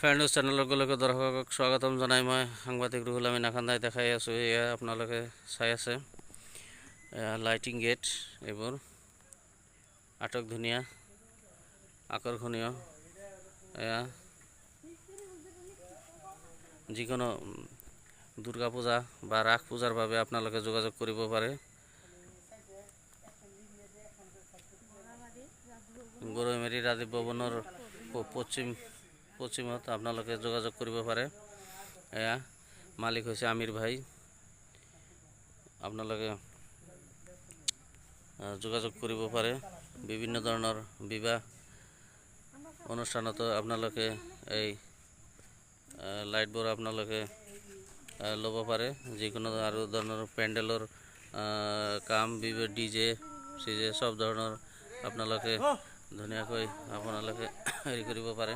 Fair news চেনেলৰ গলৈকে দৰ্শকক স্বাগতম জনাই মই সাংবাদিক ৰুহুল আমিন আখান্দাই দেখাই আছোঁ। এয়া আপোনালোকে চাই আছে লাইটিং গেট, এইবোৰ আটক ধুনীয়া আকৰ্ষণীয়। এয়া যিকোনো দুৰ্গা পূজা বা ৰাস পূজাৰ বাবে আপোনালোকে যোগাযোগ কৰিব পাৰে। গৰৈমাৰী ৰাজীৱ ভৱনৰ পশ্চিমত আপোনালোকে যোগাযোগ কৰিব পাৰে। এয়া মালিক হৈছে আমিৰ ভাই। আপোনালোকে যোগাযোগ কৰিব পাৰে। বিভিন্ন ধৰণৰ বিবাহ অনুষ্ঠানতো আপোনালোকে এই লাইটবোৰ আপোনালোকে ল'ব পাৰে। যিকোনো আৰু ধৰণৰ পেণ্ডেলৰ কাম, ডিজে চিজে চব ধৰণৰ আপোনালোকে ধুনীয়াকৈ আপোনালোকে হেৰি কৰিব পাৰে।